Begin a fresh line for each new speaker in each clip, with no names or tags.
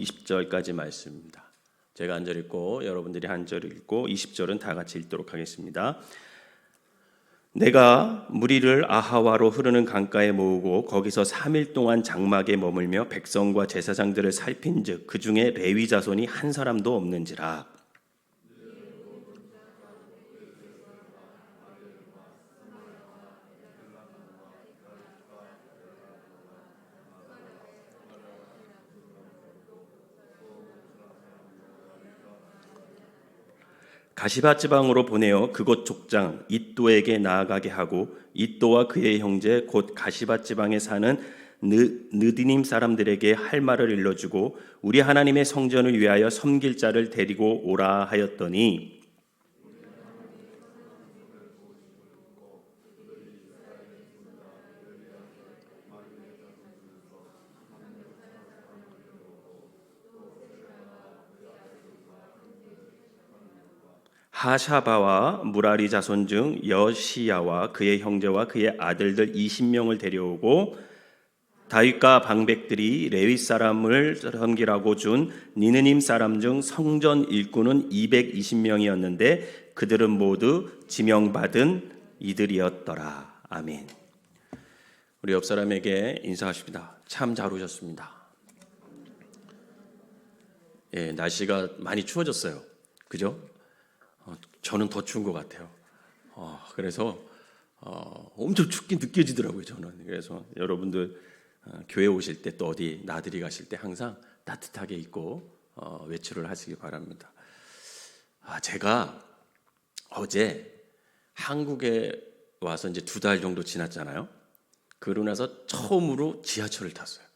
20절까지 말씀입니다. 제가 한 절 읽고 여러분들이 한 절 읽고 20절은 다 같이 읽도록 하겠습니다. 내가 무리를 아하와로 흐르는 강가에 모으고 거기서 3일 동안 장막에 머물며 백성과 제사장들을 살핀즉 그 중에 레위 자손이 한 사람도 없는지라. 가시바 지방으로 보내어 그곳 족장 잇도에게 나아가게 하고 잇도와 그의 형제 곧 가시바 지방에 사는 느디님 사람들에게 할 말을 일러주고 우리 하나님의 성전을 위하여 섬길 자를 데리고 오라 하였더니 하샤바와 무라리 자손 중 여시야와 그의 형제와 그의 아들들 20명을 데려오고 다윗과 방백들이 레위 사람을 섬기라고 준 니느님 사람 중 성전 일꾼은 220명이었는데 그들은 모두 지명받은 이들이었더라. 아멘. 우리 옆 사람에게 인사하십니다. 참 잘 오셨습니다. 예, 날씨가 많이 추워졌어요. 그죠? 저는 더 추운 것 같아요. 그래서 엄청 춥게 느껴지더라고요. 저는. 그래서 여러분들 교회 오실 때 또 어디 나들이 가실 때 항상 따뜻하게 입고 외출을 하시기 바랍니다. 제가 어제 한국에 와서 이제 2달 정도 지났잖아요. 그러고 나서 처음으로 지하철을 탔어요.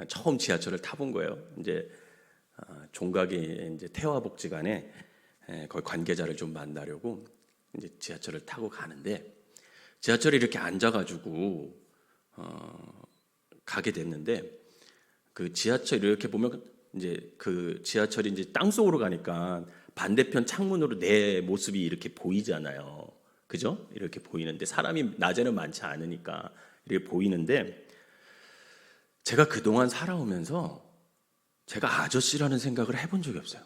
처음 지하철을 타본 거예요. 이제 종각이 이제 태화복지관에 거기 관계자를 좀 만나려고 이제 지하철을 타고 가는데 지하철에 이렇게 앉아가지고 가게 됐는데 그 지하철 이렇게 보면 이제 그 지하철이 이제 땅 속으로 가니까 반대편 창문으로 내 모습이 이렇게 보이잖아요. 그죠? 이렇게 보이는데 사람이 낮에는 많지 않으니까 이렇게 보이는데 제가 그동안 살아오면서 제가 아저씨라는 생각을 해본 적이 없어요.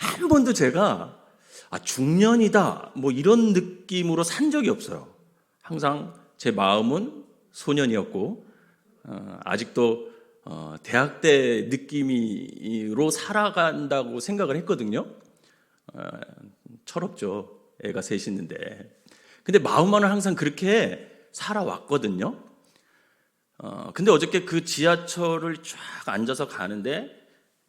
한 번도 제가 중년이다 뭐 이런 느낌으로 산 적이 없어요. 항상 제 마음은 소년이었고 아직도 대학 때 느낌으로 살아간다고 생각을 했거든요. 철없죠. 애가 셋 있는데. 근데 마음만은 항상 그렇게 살아왔거든요. 근데 어저께 그 지하철을 쫙 앉아서 가는데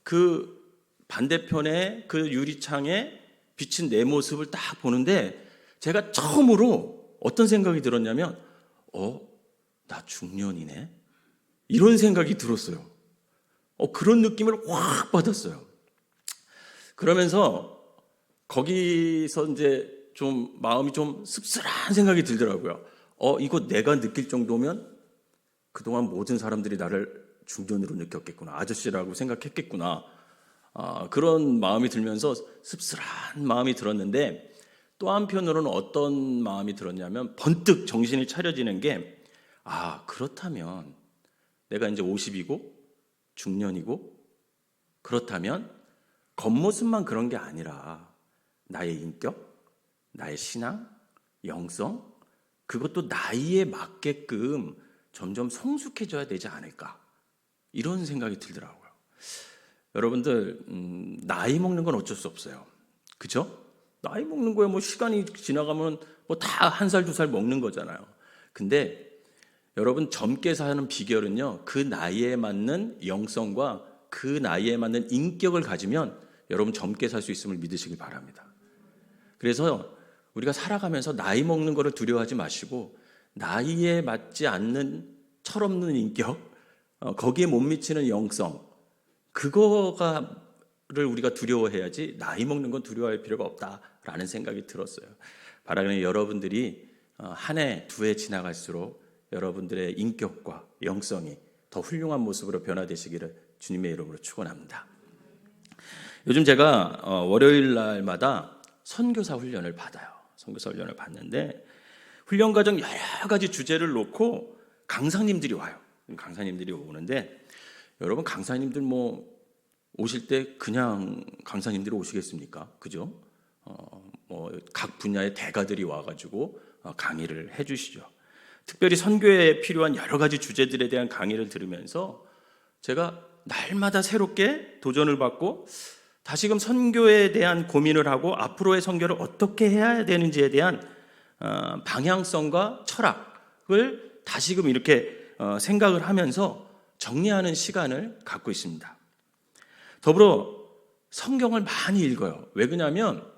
그 반대편에 그 유리창에 비친 내 모습을 딱 보는데 제가 처음으로 어떤 생각이 들었냐면 나 중년이네? 이런 생각이 들었어요. 그런 느낌을 확 받았어요. 그러면서 거기서 이제 좀 마음이 좀 씁쓸한 생각이 들더라고요. 이거 내가 느낄 정도면 그동안 모든 사람들이 나를 중년으로 느꼈겠구나. 아저씨라고 생각했겠구나. 그런 마음이 들면서 씁쓸한 마음이 들었는데 또 한편으로는 어떤 마음이 들었냐면 번뜩 정신이 차려지는 게 그렇다면 내가 이제 50이고 중년이고 그렇다면 겉모습만 그런 게 아니라 나의 인격, 나의 신앙, 영성 그것도 나이에 맞게끔 점점 성숙해져야 되지 않을까 이런 생각이 들더라고요. 여러분들 나이 먹는 건 어쩔 수 없어요. 그죠? 나이 먹는 거야 뭐 시간이 지나가면 뭐 다 1살 2살 먹는 거잖아요. 근데 여러분 젊게 사는 비결은요 그 나이에 맞는 영성과 그 나이에 맞는 인격을 가지면 여러분 젊게 살 수 있음을 믿으시길 바랍니다. 그래서 우리가 살아가면서 나이 먹는 거를 두려워하지 마시고 나이에 맞지 않는 철없는 인격 거기에 못 미치는 영성 그거를 우리가 두려워해야지 나이 먹는 건 두려워할 필요가 없다라는 생각이 들었어요. 바라기는 여러분들이 한 해, 2해 지나갈수록 여러분들의 인격과 영성이 더 훌륭한 모습으로 변화되시기를 주님의 이름으로 축원합니다. 요즘 제가 월요일 날마다 선교사 훈련을 받아요. 선교사 훈련을 받는데 훈련 과정 여러 가지 주제를 놓고 강사님들이 와요. 강사님들이 오는데, 여러분 강사님들 뭐 오실 때 그냥 강사님들이 오시겠습니까? 그죠? 뭐 각 분야의 대가들이 와가지고 강의를 해주시죠. 특별히 선교에 필요한 여러 가지 주제들에 대한 강의를 들으면서 제가 날마다 새롭게 도전을 받고 다시금 선교에 대한 고민을 하고 앞으로의 선교를 어떻게 해야 되는지에 대한 방향성과 철학을 다시금 이렇게 생각을 하면서 정리하는 시간을 갖고 있습니다. 더불어 성경을 많이 읽어요. 왜 그러냐면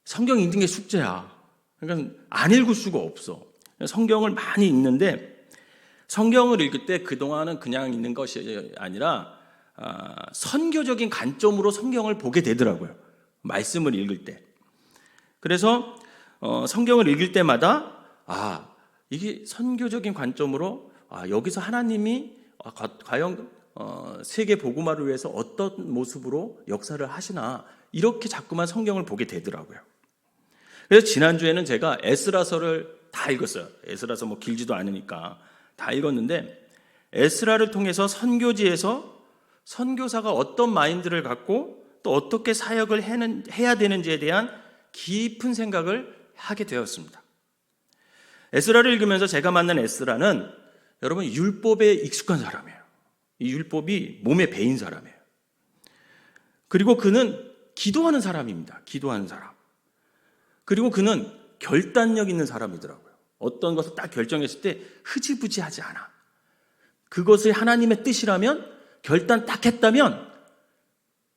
성경 읽는 게 숙제야. 그러니까 안 읽을 수가 없어. 성경을 많이 읽는데, 성경을 읽을 때 그동안은 그냥 읽는 것이 아니라 선교적인 관점으로 성경을 보게 되더라고요. 말씀을 읽을 때. 그래서 성경을 읽을 때마다 이게 선교적인 관점으로 여기서 하나님이 과연 세계 복음화를 위해서 어떤 모습으로 역사를 하시나, 이렇게 자꾸만 성경을 보게 되더라고요. 그래서 지난주에는 제가 에스라서를 다 읽었어요. 에스라서 뭐 길지도 않으니까 다 읽었는데, 에스라를 통해서 선교지에서 선교사가 어떤 마인드를 갖고 또 어떻게 사역을 해야 되는지에 대한 깊은 생각을 하게 되었습니다. 에스라를 읽으면서 제가 만난 에스라는 여러분 율법에 익숙한 사람이에요. 이 율법이 몸에 배인 사람이에요. 그리고 그는 기도하는 사람입니다. 기도하는 사람. 그리고 그는 결단력 있는 사람이더라고요. 어떤 것을 딱 결정했을 때 흐지부지하지 않아. 그것이 하나님의 뜻이라면, 결단 딱 했다면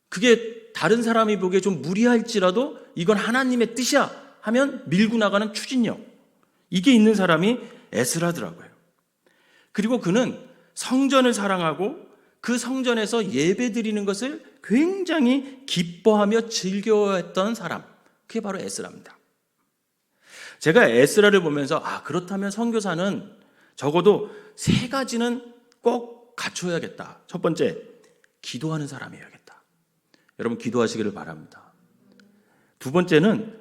그게 다른 사람이 보기에 좀 무리할지라도 이건 하나님의 뜻이야 하면 밀고 나가는 추진력, 이게 있는 사람이 에스라더라고요. 그리고 그는 성전을 사랑하고 그 성전에서 예배 드리는 것을 굉장히 기뻐하며 즐겨했던 사람, 그게 바로 에스라입니다. 제가 에스라를 보면서 그렇다면 선교사는 적어도 3가지는 꼭 갖춰야겠다. 첫 번째, 기도하는 사람이어야겠다. 여러분 기도하시기를 바랍니다. 두 번째는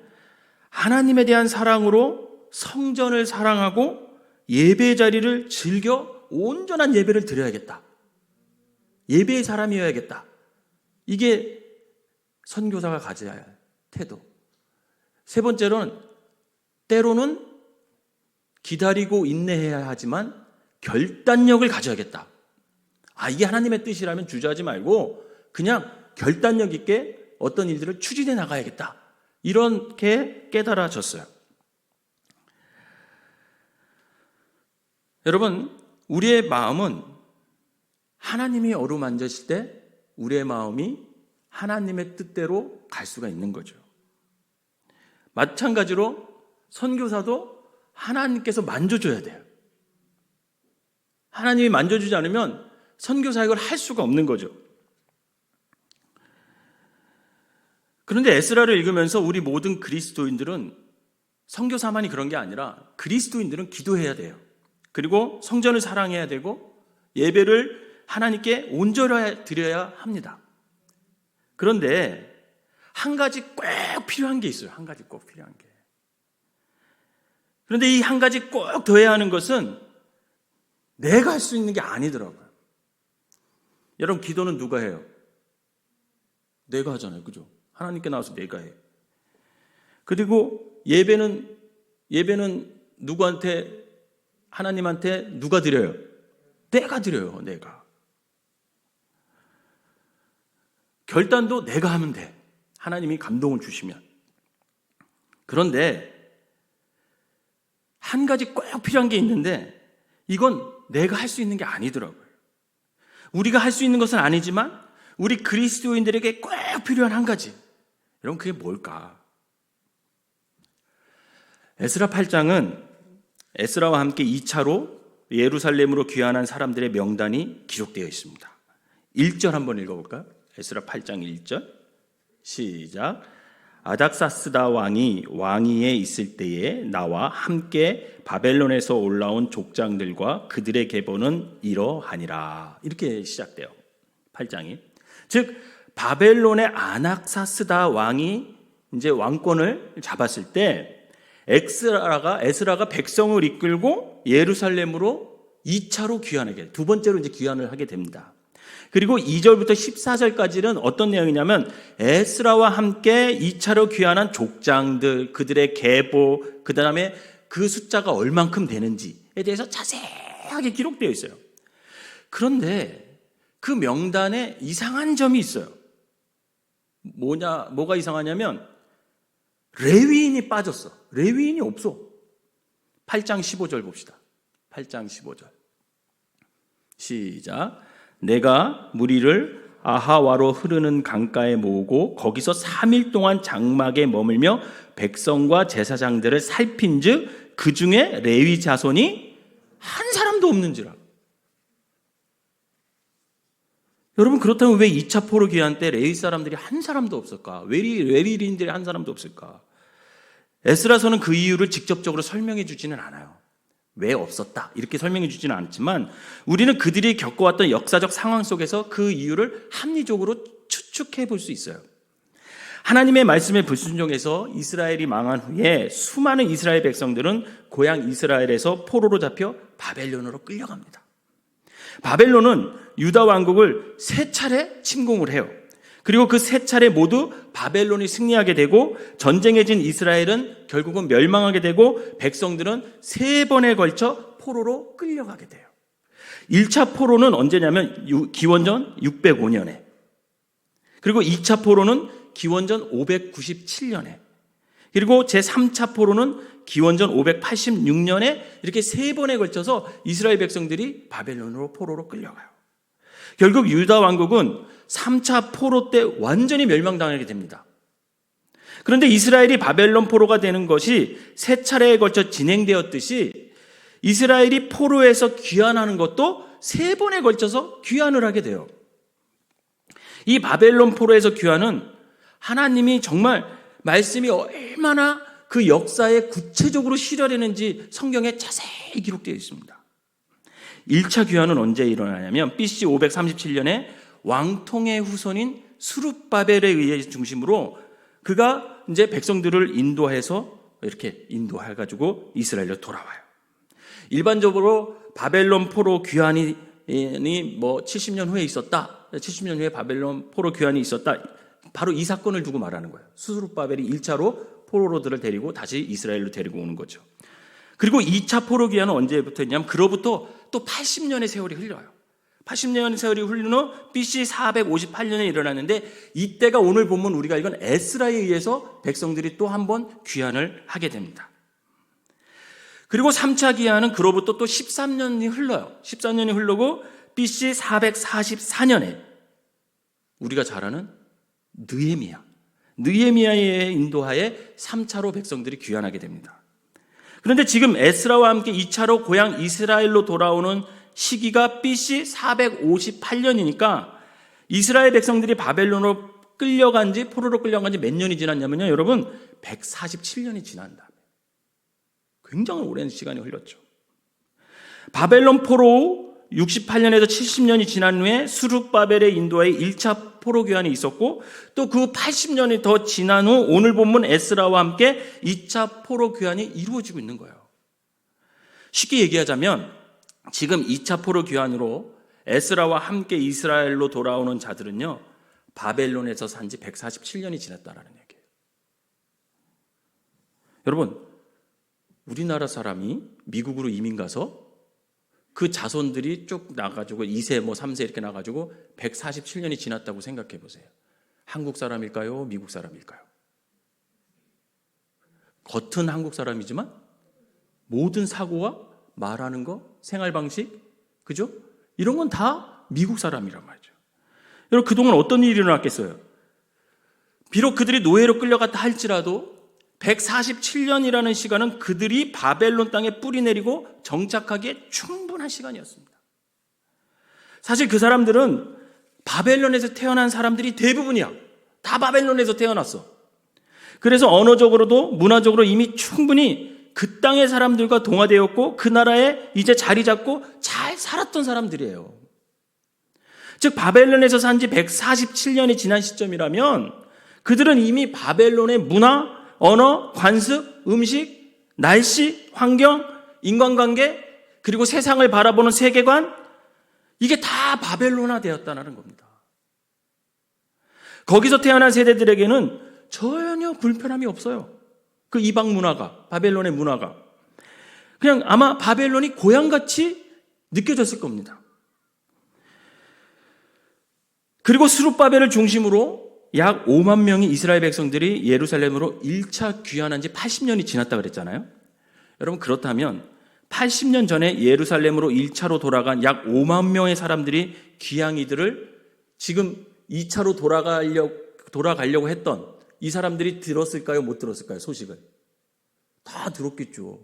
하나님에 대한 사랑으로 성전을 사랑하고 예배 자리를 즐겨 온전한 예배를 드려야겠다. 예배의 사람이어야겠다. 이게 선교사가 가져야 할 태도. 세 번째로는 때로는 기다리고 인내해야 하지만 결단력을 가져야겠다. 이게 하나님의 뜻이라면 주저하지 말고 그냥 결단력 있게 어떤 일들을 추진해 나가야겠다. 이렇게 깨달아졌어요. 여러분, 우리의 마음은 하나님이 어루만지실 때 우리의 마음이 하나님의 뜻대로 갈 수가 있는 거죠. 마찬가지로 선교사도 하나님께서 만져줘야 돼요. 하나님이 만져주지 않으면 선교사역을 할 수가 없는 거죠. 그런데 에스라를 읽으면서 우리 모든 그리스도인들은, 선교사만이 그런 게 아니라 그리스도인들은 기도해야 돼요. 그리고 성전을 사랑해야 되고 예배를 하나님께 온전히 드려야 합니다. 그런데 한 가지 꼭 필요한 게 있어요. 한 가지 꼭 필요한 게. 그런데 이 한 가지 꼭 더해야 하는 것은 내가 할 수 있는 게 아니더라고요. 여러분, 기도는 누가 해요? 내가 하잖아요. 그죠? 하나님께 나와서 내가 해. 그리고 예배는 누구한테, 하나님한테 누가 드려요? 내가 드려요. 내가. 결단도 내가 하면 돼. 하나님이 감동을 주시면. 그런데 한 가지 꼭 필요한 게 있는데 이건 내가 할 수 있는 게 아니더라고요. 우리가 할 수 있는 것은 아니지만 우리 그리스도인들에게 꼭 필요한 한 가지. 여러분, 그게 뭘까? 에스라 8장은 에스라와 함께 2차로 예루살렘으로 귀환한 사람들의 명단이 기록되어 있습니다. 1절 한번 읽어볼까요? 에스라 8장 1절 시작. 아닥사스다 왕이 왕위에 있을 때에 나와 함께 바벨론에서 올라온 족장들과 그들의 계보는 이러하니라. 이렇게 시작돼요. 8장이. 즉 바벨론의 아닥사스다 왕이 이제 왕권을 잡았을 때 에스라가 백성을 이끌고 예루살렘으로 2차로 귀환하게, 두 번째로 이제 귀환을 하게 됩니다. 그리고 2절부터 14절까지는 어떤 내용이냐면 에스라와 함께 2차로 귀환한 족장들, 그들의 계보, 그 다음에 그 숫자가 얼만큼 되는지에 대해서 자세하게 기록되어 있어요. 그런데 그 명단에 이상한 점이 있어요. 뭐가 이상하냐면 레위인이 빠졌어. 레위인이 없어. 8장 15절 봅시다. 8장 15절. 시작. 내가 무리를 아하와로 흐르는 강가에 모으고 거기서 3일 동안 장막에 머물며 백성과 제사장들을 살핀즉 그 중에 레위 자손이 한 사람도 없는지라. 여러분, 그렇다면 왜 2차 포로 귀환 때 레위 사람들이 한 사람도 없을까? 왜 레위인들이 한 사람도 없을까? 에스라서는 그 이유를 직접적으로 설명해 주지는 않아요. 왜 없었다 이렇게 설명해 주지는 않지만 우리는 그들이 겪어왔던 역사적 상황 속에서 그 이유를 합리적으로 추측해 볼 수 있어요. 하나님의 말씀에 불순종해서 이스라엘이 망한 후에 수많은 이스라엘 백성들은 고향 이스라엘에서 포로로 잡혀 바벨론으로 끌려갑니다. 바벨론은 유다 왕국을 3차례 침공을 해요. 그리고 그 3차례 모두 바벨론이 승리하게 되고 전쟁에 진 이스라엘은 결국은 멸망하게 되고 백성들은 3번에 걸쳐 포로로 끌려가게 돼요. 1차 포로는 언제냐면 기원전 605년에, 그리고 2차 포로는 기원전 597년에, 그리고 제3차 포로는 기원전 586년에 이렇게 3번에 걸쳐서 이스라엘 백성들이 바벨론으로 포로로 끌려가요. 결국 유다 왕국은 3차 포로 때 완전히 멸망당하게 됩니다. 그런데 이스라엘이 바벨론 포로가 되는 것이 3차례에 걸쳐 진행되었듯이 이스라엘이 포로에서 귀환하는 것도 3번에 걸쳐서 귀환을 하게 돼요. 이 바벨론 포로에서 귀환은 하나님이 정말 말씀이 얼마나 그 역사에 구체적으로 실현되는지 성경에 자세히 기록되어 있습니다. 1차 귀환은 언제 일어나냐면 BC 537년에 왕통의 후손인 스룹바벨에 의해 중심으로 그가 이제 백성들을 인도해서 이렇게 인도해가지고 이스라엘로 돌아와요. 일반적으로 바벨론 포로 귀환이 70년 후에 있었다. 70년 후에 바벨론 포로 귀환이 있었다. 바로 이 사건을 두고 말하는 거예요. 스룹바벨이 1차로 포로들을 데리고 다시 이스라엘로 데리고 오는 거죠. 그리고 2차 포로 귀환은 언제부터 했냐면 그로부터 또 80년의 세월이 흘러요. 80년의 세월이 흘린 후 BC 458년에 일어났는데 이때가 오늘 본문 우리가 이건 에스라에 의해서 백성들이 또 한 번 귀환을 하게 됩니다. 그리고 3차 귀환은 그로부터 또 13년이 흘러요. 13년이 흐르고 BC 444년에 우리가 잘 아는 느헤미야의 인도하에 3차로 백성들이 귀환하게 됩니다. 그런데 지금 에스라와 함께 2차로 고향 이스라엘로 돌아오는 시기가 BC 458년이니까 이스라엘 백성들이 바벨론으로 포로로 끌려간 지 몇 년이 지났냐면요, 여러분 147년이 지난다. 굉장히 오랜 시간이 흘렀죠. 바벨론 포로 68년에서 70년이 지난 후에 수룹바벨의 인도하에 1차 포로 귀환이 있었고 또 그 80년이 더 지난 후 오늘 본문 에스라와 함께 2차 포로 귀환이 이루어지고 있는 거예요. 쉽게 얘기하자면 지금 2차 포로 귀환으로 에스라와 함께 이스라엘로 돌아오는 자들은요, 바벨론에서 산 지 147년이 지났다라는 얘기예요. 여러분, 우리나라 사람이 미국으로 이민 가서 그 자손들이 쭉 나가지고 2세, 3세 이렇게 나가지고 147년이 지났다고 생각해 보세요. 한국 사람일까요? 미국 사람일까요? 겉은 한국 사람이지만 모든 사고와 말하는 거, 생활 방식, 그죠? 이런 건 다 미국 사람이란 말이죠. 여러분, 그동안 어떤 일이 일어났겠어요? 비록 그들이 노예로 끌려갔다 할지라도 147년이라는 시간은 그들이 바벨론 땅에 뿌리 내리고 정착하기에 충분한 시간이었습니다. 사실 그 사람들은 바벨론에서 태어난 사람들이 대부분이야. 다 바벨론에서 태어났어. 그래서 언어적으로도 문화적으로 이미 충분히 그 땅의 사람들과 동화되었고 그 나라에 이제 자리 잡고 잘 살았던 사람들이에요. 즉 바벨론에서 산 지 147년이 지난 시점이라면 그들은 이미 바벨론의 문화, 언어, 관습, 음식, 날씨, 환경, 인간관계 그리고 세상을 바라보는 세계관, 이게 다 바벨론화 되었다는 겁니다. 거기서 태어난 세대들에게는 전혀 불편함이 없어요. 그 이방 문화가, 바벨론의 문화가. 그냥 아마 바벨론이 고향같이 느껴졌을 겁니다. 그리고 스룹바벨을 중심으로 약 5만 명의 이스라엘 백성들이 예루살렘으로 1차 귀환한 지 80년이 지났다 그랬잖아요. 여러분, 그렇다면 80년 전에 예루살렘으로 1차로 돌아간 약 5만 명의 사람들이 귀향이들을 지금 2차로 돌아가려고 했던 이 사람들이 들었을까요? 못 들었을까요? 소식을. 다 들었겠죠.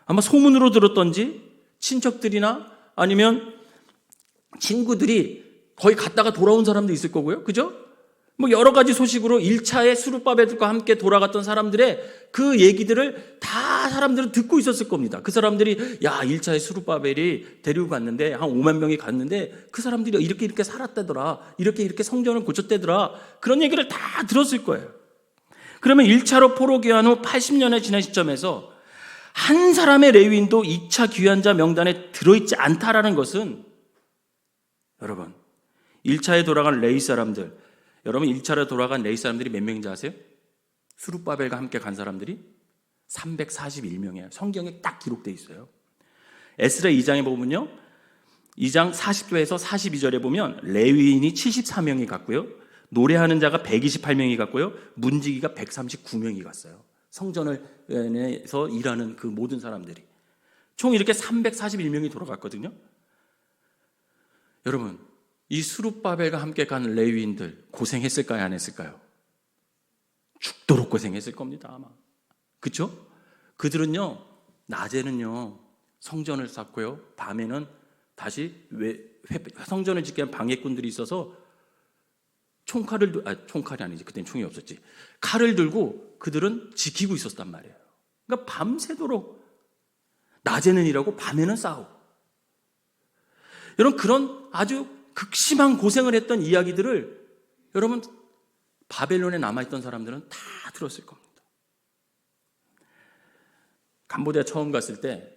아마 소문으로 들었던지 친척들이나 아니면 친구들이 거의 갔다가 돌아온 사람도 있을 거고요. 그죠? 뭐 여러 가지 소식으로 1차에 스룹바벨과 함께 돌아갔던 사람들의 그 얘기들을 다 사람들은 듣고 있었을 겁니다. 그 사람들이 야, 1차에 스룹바벨이 데리고 갔는데 한 5만 명이 갔는데 그 사람들이 이렇게 살았다더라. 이렇게 성전을 고쳤다더라. 그런 얘기를 다 들었을 거예요. 그러면 1차로 포로 귀환 후 80년에 지난 시점에서 한 사람의 레위인도 2차 귀환자 명단에 들어있지 않다라는 것은, 여러분, 1차에 돌아간 레위 사람들, 여러분 1차로 돌아간 레위 사람들이 몇 명인지 아세요? 스룹바벨과 함께 간 사람들이 341명이에요. 성경에 딱 기록되어 있어요. 에스라 2장에 보면요, 2장 40절에서 42절에 보면 레위인이 74명이 갔고요, 노래하는 자가 128명이 갔고요, 문지기가 139명이 갔어요. 성전에서 일하는 그 모든 사람들이 총 이렇게 341명이 돌아갔거든요. 여러분, 이 스룹바벨과 함께 간 레위인들 고생했을까요? 안 했을까요? 죽도록 고생했을 겁니다, 아마. 그렇죠? 그들은요, 낮에는요 성전을 쌓고요, 밤에는 다시 성전을 짓기 위한 방해꾼들이 있어서 총칼이 아니지, 그때는 총이 없었지, 칼을 들고 그들은 지키고 있었단 말이에요. 그러니까 밤새도록 낮에는 일하고 밤에는 싸우고, 여러분, 그런 아주 극심한 고생을 했던 이야기들을 여러분 바벨론에 남아있던 사람들은 다 들었을 겁니다. 캄보디아 처음 갔을 때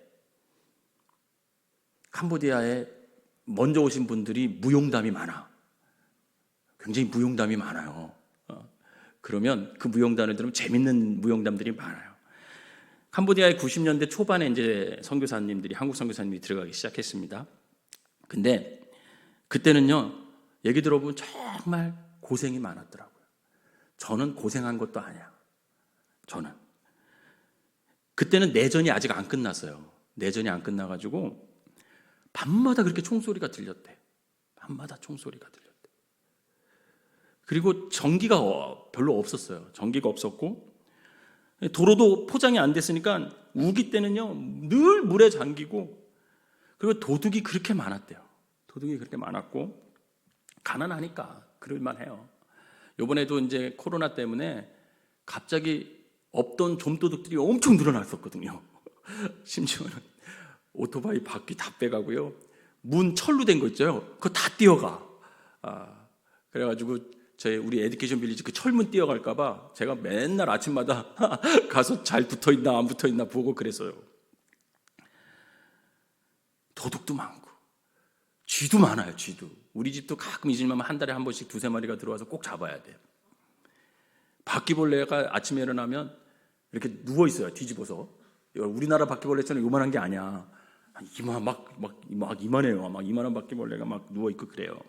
캄보디아에 먼저 오신 분들이 무용담이 많아. 굉장히 무용담이 많아요. 그러면 그 무용담을 들으면 재밌는 무용담들이 많아요. 캄보디아의 90년대 초반에 이제 선교사님들이, 한국 선교사님이 들어가기 시작했습니다. 근데 그때는요, 얘기 들어보면 정말 고생이 많았더라고요. 저는 고생한 것도 아니야. 저는. 그때는 내전이 아직 안 끝났어요. 내전이 안 끝나가지고 밤마다 그렇게 총소리가 들렸대. 밤마다 총소리가 들렸대. 그리고 전기가 별로 없었어요. 전기가 없었고 도로도 포장이 안 됐으니까 우기 때는요 늘 물에 잠기고, 그리고 도둑이 그렇게 많았대요. 도둑이 그렇게 많았고 가난하니까 그럴만 해요. 이번에도 이제 코로나 때문에 갑자기 없던 좀도둑들이 엄청 늘어났었거든요. 심지어는 오토바이 바퀴 다 빼가고요, 문 철로 된 거 있죠, 그거 다 뛰어가. 그래가지고 우리 에듀케이션 빌리지 그 철문 뛰어갈까봐 제가 맨날 아침마다 가서 잘 붙어있나 안 붙어있나 보고 그랬어요. 도둑도 많고 쥐도 많아요. 쥐도. 우리 집도 가끔 잊으면 한 달에 한 번씩 2-3마리가 들어와서 꼭 잡아야 돼요. 바퀴벌레가 아침에 일어나면 이렇게 누워있어요. 뒤집어서. 우리나라 바퀴벌레처럼 요만한 게 아니야. 이만해요. 막 이만한 바퀴벌레가 막 누워있고 그래요.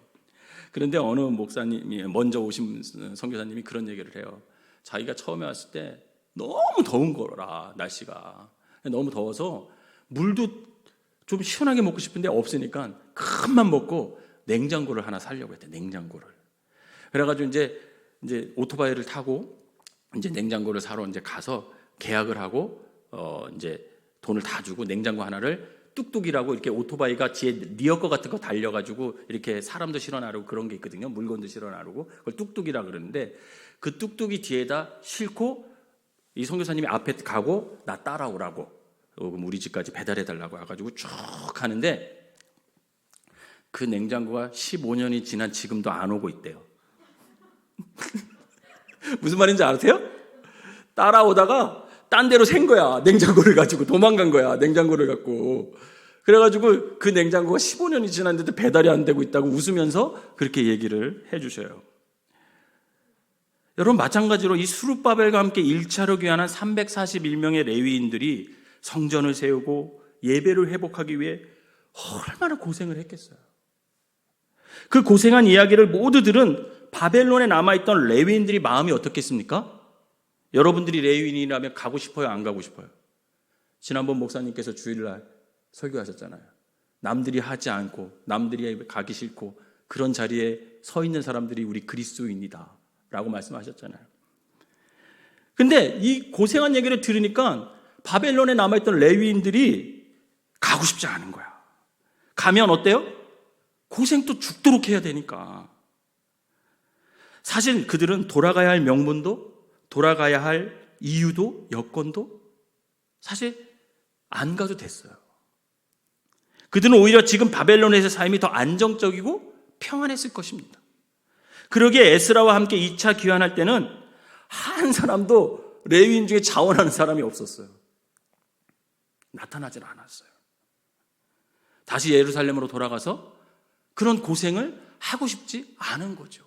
그런데 어느 목사님이, 먼저 오신 선교사님이 그런 얘기를 해요. 자기가 처음에 왔을 때 너무 더운 거라, 날씨가. 너무 더워서 물도 좀 시원하게 먹고 싶은데 없으니까 큰맘 먹고 냉장고를 하나 사려고 했대. 냉장고를. 그래가지고 이제 오토바이를 타고 이제 냉장고를 사러 이제 가서 계약을 하고 이제 돈을 다 주고 냉장고 하나를, 뚝뚝이라고 이렇게 오토바이가 뒤에 리어커 같은 거 달려가지고 이렇게 사람도 실어나르고 그런 게 있거든요. 물건도 실어나르고 그걸 뚝뚝이라 그러는데, 그 뚝뚝이 뒤에다 싣고 이 선교사님이 앞에 가고 나 따라오라고, 그럼 우리 집까지 배달해달라고 해가지고 쭉 가는데, 그 냉장고가 15년이 지난 지금도 안 오고 있대요. 무슨 말인지 아세요? 따라오다가 딴 데로 샌 거야. 냉장고를 가지고 도망간 거야. 냉장고를 갖고. 그래가지고 그 냉장고가 15년이 지났는데도 배달이 안 되고 있다고 웃으면서 그렇게 얘기를 해주셔요. 여러분, 마찬가지로 이 수룹바벨과 함께 1차로 귀환한 341명의 레위인들이 성전을 세우고 예배를 회복하기 위해 얼마나 고생을 했겠어요. 그 고생한 이야기를 모두 들은 바벨론에 남아있던 레위인들이 마음이 어떻겠습니까? 여러분들이 레위인이라면 가고 싶어요, 안 가고 싶어요? 지난번 목사님께서 주일날 설교하셨잖아요. 남들이 하지 않고 남들이 가기 싫고 그런 자리에 서 있는 사람들이 우리 그리스도인이다 라고 말씀하셨잖아요. 근데 이 고생한 얘기를 들으니까 바벨론에 남아있던 레위인들이 가고 싶지 않은 거야. 가면 어때요? 고생 또 죽도록 해야 되니까. 사실 그들은 돌아가야 할 명분도, 돌아가야 할 이유도, 여건도 사실 안 가도 됐어요. 그들은 오히려 지금 바벨론에서의 삶이 더 안정적이고 평안했을 것입니다. 그러기에 에스라와 함께 2차 귀환할 때는 한 사람도 레위인 중에 자원하는 사람이 없었어요. 나타나질 않았어요. 다시 예루살렘으로 돌아가서 그런 고생을 하고 싶지 않은 거죠.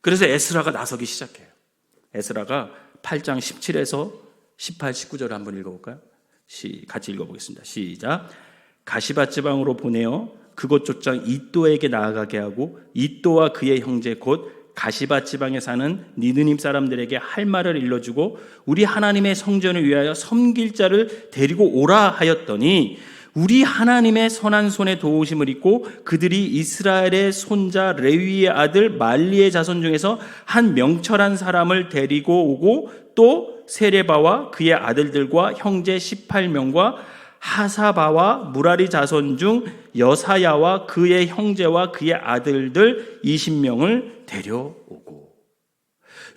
그래서 에스라가 나서기 시작해요. 에스라가 8장 17에서 18, 19절을 한번 읽어볼까요? 같이 읽어보겠습니다. 시작. 가시바 지방으로 보내어 그곳 족장 이또에게 나아가게 하고 이또와 그의 형제 곧 가시바 지방에 사는 니느님 사람들에게 할 말을 일러주고 우리 하나님의 성전을 위하여 섬길 자를 데리고 오라 하였더니 우리 하나님의 선한 손에 도우심을 입고 그들이 이스라엘의 손자 레위의 아들 말리의 자손 중에서 한 명철한 사람을 데리고 오고 또 세레바와 그의 아들들과 형제 18명과 하사바와 무라리 자손 중 여사야와 그의 형제와 그의 아들들 20명을 데려오고.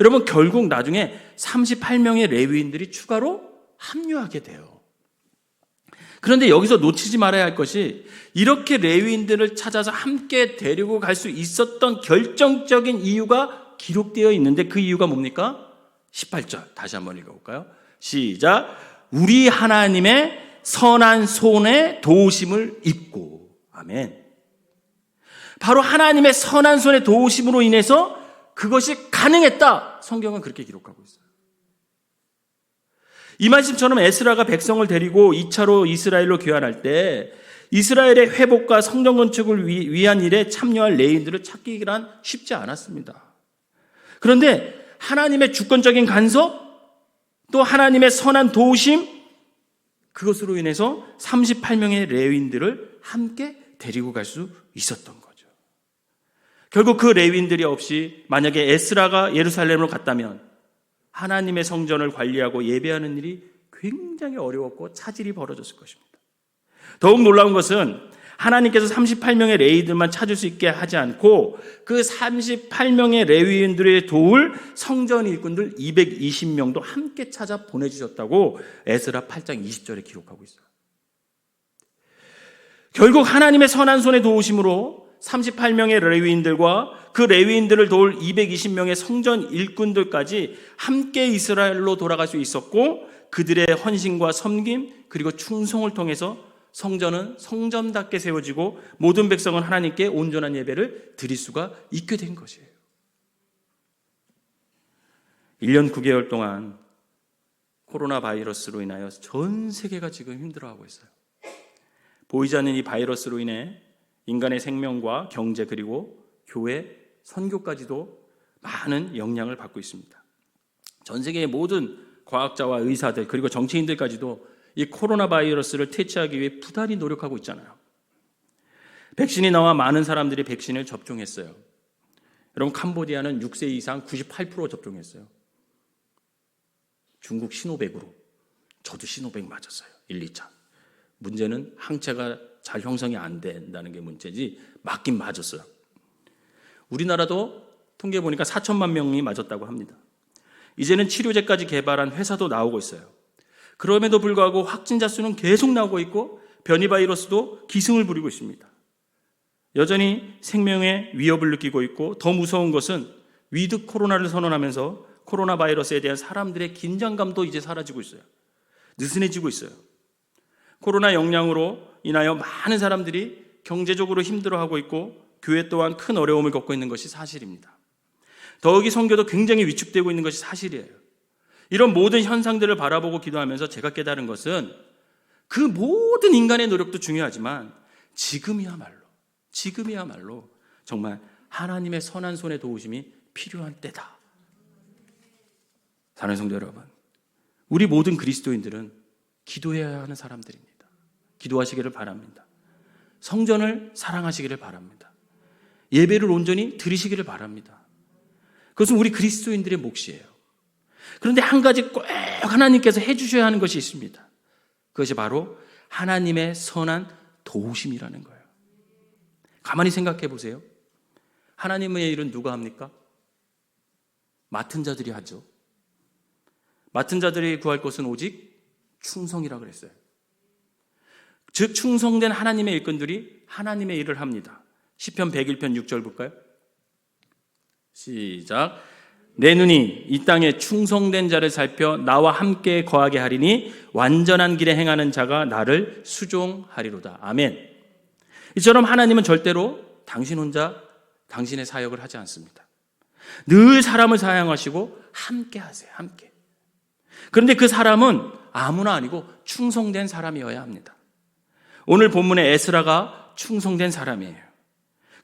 여러분, 결국 나중에 38명의 레위인들이 추가로 합류하게 돼요. 그런데 여기서 놓치지 말아야 할 것이 이렇게 레위인들을 찾아서 함께 데리고 갈 수 있었던 결정적인 이유가 기록되어 있는데 그 이유가 뭡니까? 18절 다시 한번 읽어볼까요? 시작. 우리 하나님의 선한 손에 도우심을 입고. 아멘. 바로 하나님의 선한 손의 도우심으로 인해서 그것이 가능했다. 성경은 그렇게 기록하고 있어요. 이 말씀처럼 에스라가 백성을 데리고 2차로 이스라엘로 귀환할 때 이스라엘의 회복과 성전 건축을 위한 일에 참여할 레위인들을 찾기란 쉽지 않았습니다. 그런데 하나님의 주권적인 간섭, 또 하나님의 선한 도우심, 그것으로 인해서 38명의 레위인들을 함께 데리고 갈 수 있었던 거죠. 결국 그 레위인들이 없이 만약에 에스라가 예루살렘으로 갔다면 하나님의 성전을 관리하고 예배하는 일이 굉장히 어려웠고 차질이 벌어졌을 것입니다. 더욱 놀라운 것은 하나님께서 38명의 레위인들만 찾을 수 있게 하지 않고 그 38명의 레위인들을 도울 성전 일꾼들 220명도 함께 찾아 보내주셨다고 에스라 8장 20절에 기록하고 있어요. 결국 하나님의 선한 손에 도우심으로 38명의 레위인들과 그 레위인들을 도울 220명의 성전 일꾼들까지 함께 이스라엘로 돌아갈 수 있었고 그들의 헌신과 섬김 그리고 충성을 통해서 성전은 성전답게 세워지고 모든 백성은 하나님께 온전한 예배를 드릴 수가 있게 된 것이에요. 1년 9개월 동안 코로나 바이러스로 인하여 전 세계가 지금 힘들어하고 있어요. 보이지 않는 이 바이러스로 인해 인간의 생명과 경제 그리고 교회, 선교까지도 많은 영향을 받고 있습니다. 전 세계의 모든 과학자와 의사들 그리고 정치인들까지도 이 코로나 바이러스를 퇴치하기 위해 부단히 노력하고 있잖아요. 백신이 나와 많은 사람들이 백신을 접종했어요. 여러분, 캄보디아는 6세 이상 98% 접종했어요. 중국 시노백으로. 저도 시노백 맞았어요. 1, 2차. 문제는 항체가 잘 형성이 안 된다는 게 문제지 맞긴 맞았어요. 우리나라도 통계 보니까 4천만 명이 맞았다고 합니다. 이제는 치료제까지 개발한 회사도 나오고 있어요. 그럼에도 불구하고 확진자 수는 계속 나오고 있고 변이 바이러스도 기승을 부리고 있습니다. 여전히 생명의 위협을 느끼고 있고 더 무서운 것은 위드 코로나를 선언하면서 코로나 바이러스에 대한 사람들의 긴장감도 이제 사라지고 있어요. 느슨해지고 있어요. 코로나 영향으로 인하여 많은 사람들이 경제적으로 힘들어하고 있고 교회 또한 큰 어려움을 겪고 있는 것이 사실입니다. 더욱이 선교도 굉장히 위축되고 있는 것이 사실이에요. 이런 모든 현상들을 바라보고 기도하면서 제가 깨달은 것은 그 모든 인간의 노력도 중요하지만 지금이야말로 정말 하나님의 선한 손의 도우심이 필요한 때다. 사랑하는 성도 여러분, 우리 모든 그리스도인들은 기도해야 하는 사람들입니다. 기도하시기를 바랍니다. 성전을 사랑하시기를 바랍니다. 예배를 온전히 드리시기를 바랍니다. 그것은 우리 그리스도인들의 몫이에요. 그런데 한 가지 꼭 하나님께서 해주셔야 하는 것이 있습니다. 그것이 바로 하나님의 선한 도우심이라는 거예요. 가만히 생각해 보세요. 하나님의 일은 누가 합니까? 맡은 자들이 하죠. 맡은 자들이 구할 것은 오직 충성이라 그랬어요. 즉 충성된 하나님의 일꾼들이 하나님의 일을 합니다. 시편 101편 6절 볼까요? 시작. 내 눈이 이 땅에 충성된 자를 살펴 나와 함께 거하게 하리니 완전한 길에 행하는 자가 나를 수종하리로다. 아멘. 이처럼 하나님은 절대로 당신 혼자 당신의 사역을 하지 않습니다. 늘 사람을 사용하시고 함께 하세요. 함께. 그런데 그 사람은 아무나 아니고 충성된 사람이어야 합니다. 오늘 본문의 에스라가 충성된 사람이에요.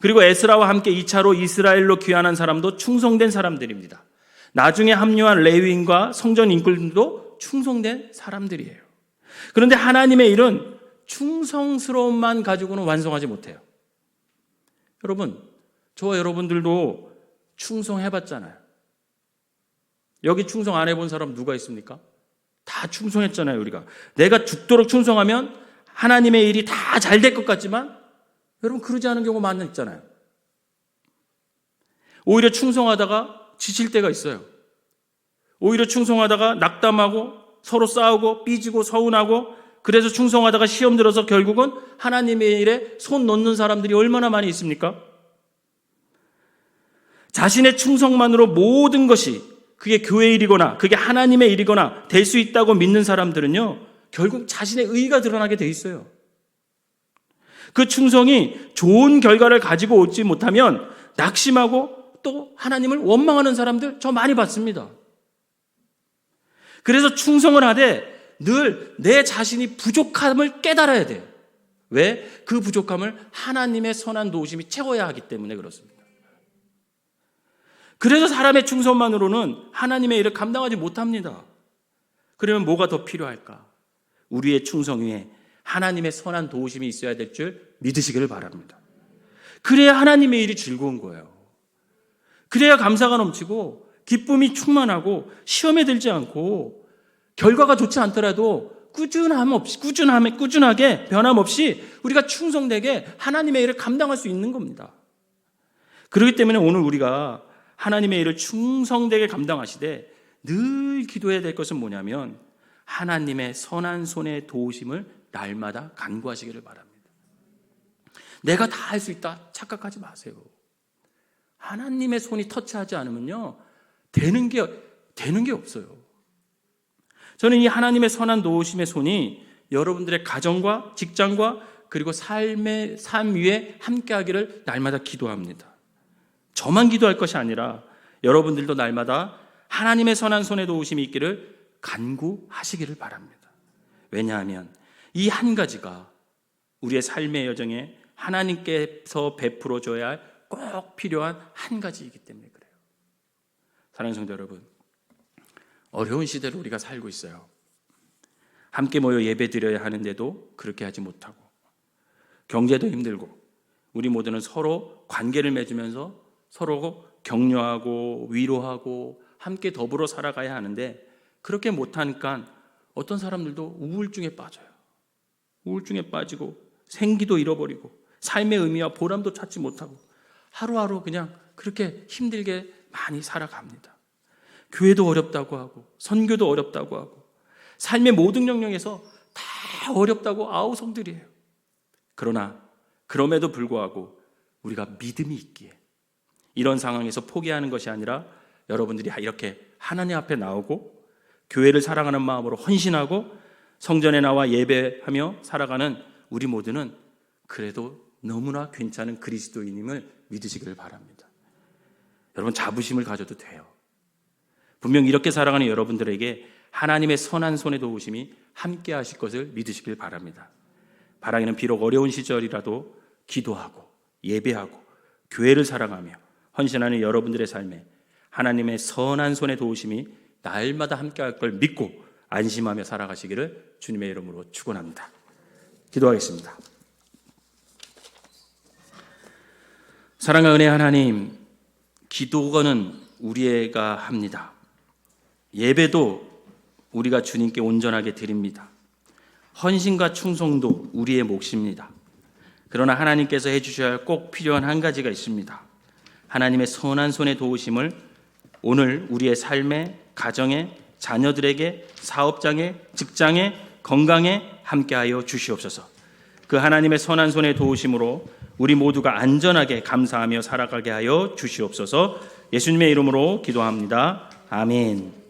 그리고 에스라와 함께 2차로 이스라엘로 귀환한 사람도 충성된 사람들입니다. 나중에 합류한 레위인과 성전 인꾼들도 충성된 사람들이에요. 그런데 하나님의 일은 충성스러움만 가지고는 완성하지 못해요. 여러분, 저와 여러분들도 충성해봤잖아요. 여기 충성 안 해본 사람 누가 있습니까? 다 충성했잖아요, 우리가. 내가 죽도록 충성하면 하나님의 일이 다 잘 될 것 같지만 여러분 그러지 않은 경우 많이 있잖아요. 오히려 충성하다가 지칠 때가 있어요. 오히려 충성하다가 낙담하고 서로 싸우고 삐지고 서운하고 그래서 충성하다가 시험 들어서 결국은 하나님의 일에 손 놓는 사람들이 얼마나 많이 있습니까? 자신의 충성만으로 모든 것이 그게 교회 일이거나 그게 하나님의 일이거나 될 수 있다고 믿는 사람들은요, 결국 자신의 의의가 드러나게 돼 있어요. 그 충성이 좋은 결과를 가지고 오지 못하면 낙심하고 또 하나님을 원망하는 사람들 저 많이 봤습니다. 그래서 충성을 하되 늘 내 자신이 부족함을 깨달아야 돼요. 왜? 그 부족함을 하나님의 선한 도우심이 채워야 하기 때문에 그렇습니다. 그래서 사람의 충성만으로는 하나님의 일을 감당하지 못합니다. 그러면 뭐가 더 필요할까? 우리의 충성 위에 하나님의 선한 도우심이 있어야 될 줄 믿으시기를 바랍니다. 그래야 하나님의 일이 즐거운 거예요. 그래야 감사가 넘치고 기쁨이 충만하고 시험에 들지 않고 결과가 좋지 않더라도 꾸준하게 변함없이 우리가 충성되게 하나님의 일을 감당할 수 있는 겁니다. 그렇기 때문에 오늘 우리가 하나님의 일을 충성되게 감당하시되 늘 기도해야 될 것은 뭐냐면 하나님의 선한 손의 도우심을 날마다 간구하시기를 바랍니다. 내가 다 할 수 있다 착각하지 마세요. 하나님의 손이 터치하지 않으면요 되는 게 없어요. 저는 이 하나님의 선한 도우심의 손이 여러분들의 가정과 직장과 그리고 삶 위에 함께하기를 날마다 기도합니다. 저만 기도할 것이 아니라 여러분들도 날마다 하나님의 선한 손의 도우심이 있기를 간구하시기를 바랍니다. 왜냐하면 이 한 가지가 우리의 삶의 여정에 하나님께서 베풀어 줘야 할 꼭 필요한 한 가지이기 때문에 그래요. 사랑하는 성도 여러분, 어려운 시대를 우리가 살고 있어요. 함께 모여 예배 드려야 하는데도 그렇게 하지 못하고 경제도 힘들고 우리 모두는 서로 관계를 맺으면서 서로 격려하고 위로하고 함께 더불어 살아가야 하는데 그렇게 못하니까 어떤 사람들도 우울증에 빠져요. 우울증에 빠지고 생기도 잃어버리고 삶의 의미와 보람도 찾지 못하고 하루하루 그냥 그렇게 힘들게 많이 살아갑니다. 교회도 어렵다고 하고 선교도 어렵다고 하고 삶의 모든 영역에서 다 어렵다고 아우성들이에요. 그러나 그럼에도 불구하고 우리가 믿음이 있기에 이런 상황에서 포기하는 것이 아니라 여러분들이 이렇게 하나님 앞에 나오고 교회를 사랑하는 마음으로 헌신하고 성전에 나와 예배하며 살아가는 우리 모두는 그래도 너무나 괜찮은 그리스도인임을 믿으시기를 바랍니다. 여러분, 자부심을 가져도 돼요. 분명 이렇게 살아가는 여러분들에게 하나님의 선한 손의 도우심이 함께 하실 것을 믿으시길 바랍니다. 바라기는 비록 어려운 시절이라도 기도하고 예배하고 교회를 사랑하며 헌신하는 여러분들의 삶에 하나님의 선한 손의 도우심이 날마다 함께 할 걸 믿고 안심하며 살아가시기를 주님의 이름으로 축원합니다. 기도하겠습니다. 사랑과 은혜 하나님, 기도는 우리가 합니다. 예배도 우리가 주님께 온전하게 드립니다. 헌신과 충성도 우리의 몫입니다. 그러나 하나님께서 해주셔야 할 꼭 필요한 한 가지가 있습니다. 하나님의 선한 손의 도우심을 오늘 우리의 삶에, 가정에, 자녀들에게, 사업장에, 직장에, 건강에 함께하여 주시옵소서. 그 하나님의 선한 손의 도우심으로 우리 모두가 안전하게 감사하며 살아가게 하여 주시옵소서. 예수님의 이름으로 기도합니다. 아멘.